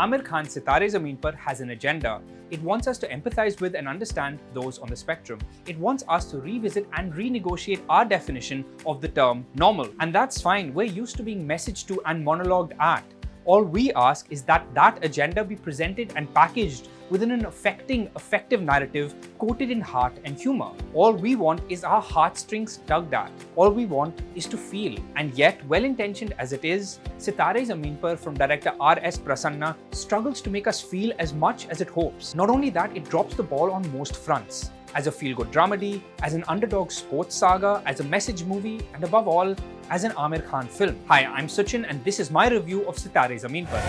Amir Khan's Sitaare Zameen Par has an agenda. It wants us to empathize with and understand those on the spectrum. It wants us to revisit and renegotiate our definition of the term normal. And that's fine, we're used to being messaged to and monologued at. All we ask is that that agenda be presented and packaged within an effective narrative coated in heart and humor. All we want is our heartstrings tugged at. All we want is to feel. And yet, well-intentioned as it is, Sitaare Zameen Par from director RS Prasanna struggles to make us feel as much as it hopes. Not only that, it drops the ball on most fronts. As a feel-good dramedy, as an underdog sports saga, as a message movie, and above all, as an Amir Khan film. Hi, I'm Sachin and this is my review of Sitaare Zameen Par.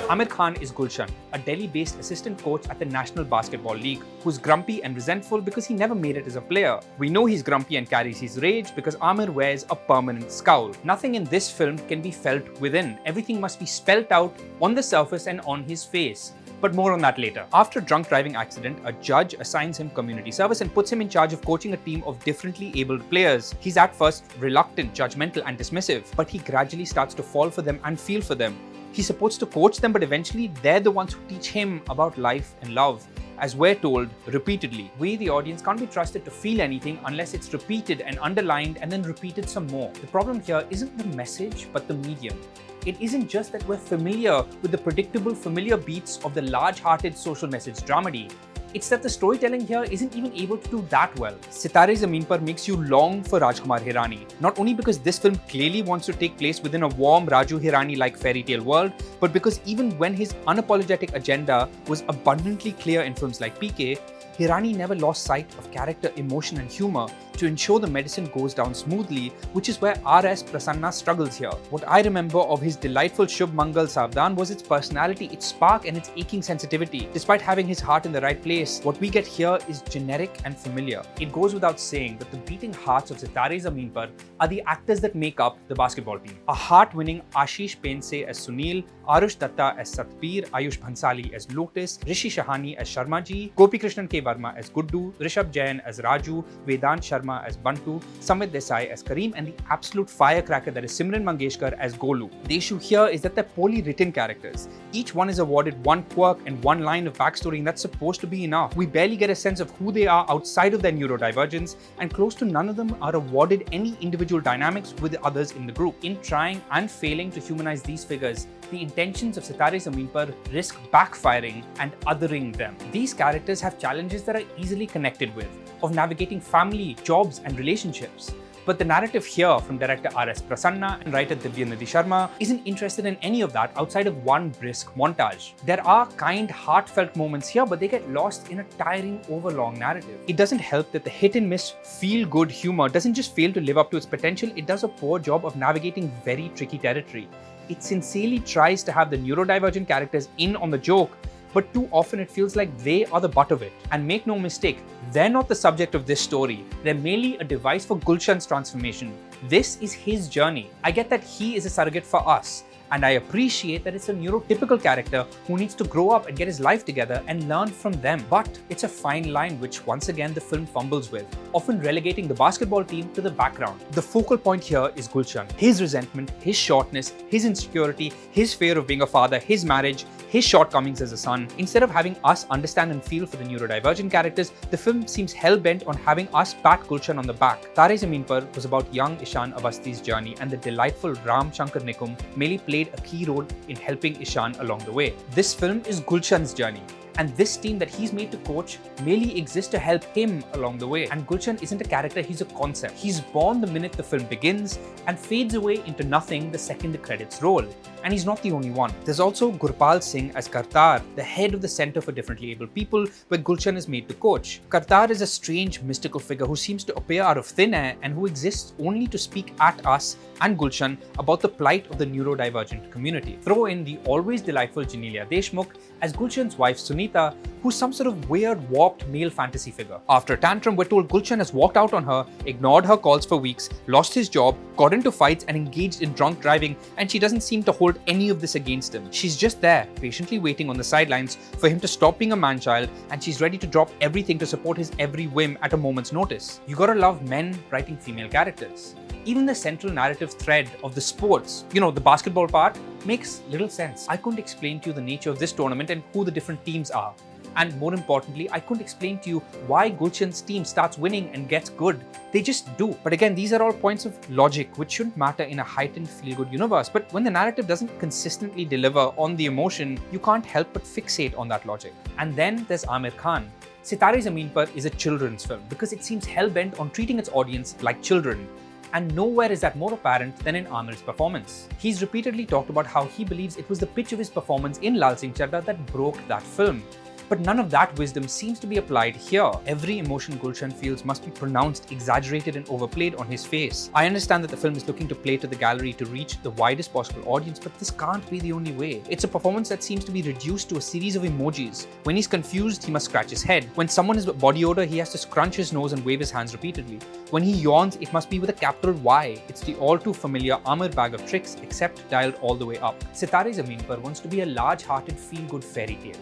Amir Khan is Gulshan, a Delhi-based assistant coach at the National Basketball League, who's grumpy and resentful because he never made it as a player. We know he's grumpy and carries his rage because Amir wears a permanent scowl. Nothing in this film can be felt within. Everything must be spelt out on the surface and on his face. But more on that later. After a drunk driving accident, a judge assigns him community service and puts him in charge of coaching a team of differently abled players. He's at first reluctant, judgmental and dismissive, but he gradually starts to fall for them and feel for them. He's supposed to coach them, but eventually they're the ones who teach him about life and love. As we're told repeatedly, we, the audience, can't be trusted to feel anything unless it's repeated and underlined and then repeated some more. The problem here isn't the message, but the medium. It isn't just that we're familiar with the predictable, familiar beats of the large-hearted social message dramedy. It's that the storytelling here isn't even able to do that well. Sitaare Zameen Par makes you long for Rajkumar Hirani, not only because this film clearly wants to take place within a warm Raju Hirani-like fairy tale world, but because even when his unapologetic agenda was abundantly clear in films like PK, Hirani never lost sight of character, emotion and humor to ensure the medicine goes down smoothly, which is where RS Prasanna struggles here. What I remember of his delightful Shubh Mangal Savdhan was its personality, its spark and its aching sensitivity. Despite having his heart in the right place, what we get here is generic and familiar. It goes without saying that the beating hearts of Sitaare Zameen Par are the actors that make up the basketball team. A heart-winning Ashish Pense as Sunil, Arush Datta as Satbir, Ayush Bhansali as Lotus, Rishi Shahani as Sharmaji, Gopi Krishnan K. Verma as Guddu, Rishabh Jain as Raju, Vedant Sharma as Bantu, Samit Desai as Kareem, and the absolute firecracker that is Simran Mangeshkar as Golu. The issue here is that they're poorly written characters. Each one is awarded one quirk and one line of backstory, and that's supposed to be enough. We barely get a sense of who they are outside of their neurodivergence, and close to none of them are awarded any individual dynamics with the others in the group. In trying and failing to humanize these figures, the intentions of Sitaare Zameen Par risk backfiring and othering them. These characters have challenges that are easily connected with, of navigating family, jobs and relationships. But the narrative here from director RS Prasanna and writer Divyanidhi Sharma isn't interested in any of that outside of one brisk montage. There are kind, heartfelt moments here, but they get lost in a tiring, overlong narrative. It doesn't help that the hit and miss, feel-good humor doesn't just fail to live up to its potential, it does a poor job of navigating very tricky territory. It sincerely tries to have the neurodivergent characters in on the joke, but too often it feels like they are the butt of it. And make no mistake, they're not the subject of this story. They're merely a device for Gulshan's transformation. This is his journey. I get that he is a surrogate for us, and I appreciate that it's a neurotypical character who needs to grow up and get his life together and learn from them. But it's a fine line which once again the film fumbles with, often relegating the basketball team to the background. The focal point here is Gulshan. His resentment, his shortness, his insecurity, his fear of being a father, his marriage, his shortcomings as a son. Instead of having us understand and feel for the neurodivergent characters, the film seems hell-bent on having us pat Gulshan on the back. Sitaare Zameen Par was about young Ishan Awasthi's journey, and the delightful Ram Shankar Nikum merely played a key role in helping Ishan along the way. This film is Gulshan's journey, and this team that he's made to coach merely exists to help him along the way. And Gulshan isn't a character, he's a concept. He's born the minute the film begins and fades away into nothing the second the credits roll. And he's not the only one. There's also Gurpal Singh as Kartar, the head of the Center for Differently Abled People, where Gulshan is made to coach. Kartar is a strange, mystical figure who seems to appear out of thin air and who exists only to speak at us and Gulshan about the plight of the neurodivergent community. Throw in the always delightful Janelia Deshmukh as Gulshan's wife Sunita, who's some sort of weird, warped male fantasy figure. After a tantrum, we're told Gulshan has walked out on her, ignored her calls for weeks, lost his job, got into fights and engaged in drunk driving, and she doesn't seem to hold any of this against him. She's just there, patiently waiting on the sidelines for him to stop being a man-child, and she's ready to drop everything to support his every whim at a moment's notice. You gotta love men writing female characters. Even the central narrative thread of the sports, the basketball part, makes little sense. I couldn't explain to you the nature of this tournament and who the different teams are. And more importantly, I couldn't explain to you why Gulshan's team starts winning and gets good. They just do. But again, these are all points of logic which shouldn't matter in a heightened feel-good universe. But when the narrative doesn't consistently deliver on the emotion, you can't help but fixate on that logic. And then there's Aamir Khan. Sitaare Zameen Par is a children's film because it seems hell-bent on treating its audience like children. And nowhere is that more apparent than in Aamir's performance. He's repeatedly talked about how he believes it was the pitch of his performance in Lal Singh Chaddha that broke that film. But none of that wisdom seems to be applied here. Every emotion Gulshan feels must be pronounced, exaggerated and overplayed on his face. I understand that the film is looking to play to the gallery to reach the widest possible audience, but this can't be the only way. It's a performance that seems to be reduced to a series of emojis. When he's confused, he must scratch his head. When someone is body odor, he has to scrunch his nose and wave his hands repeatedly. When he yawns, it must be with a capital Y. It's the all too familiar Aamir bag of tricks, except dialed all the way up. Sitaare Zameen Par wants to be a large-hearted, feel-good fairy tale.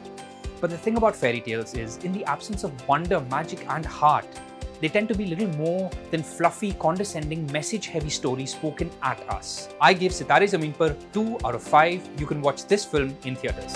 But the thing about fairy tales is, in the absence of wonder, magic and heart, they tend to be little more than fluffy, condescending, message-heavy stories spoken at us. I gave Sitaare Zameen Par 2 out of 5. You can watch this film in theatres.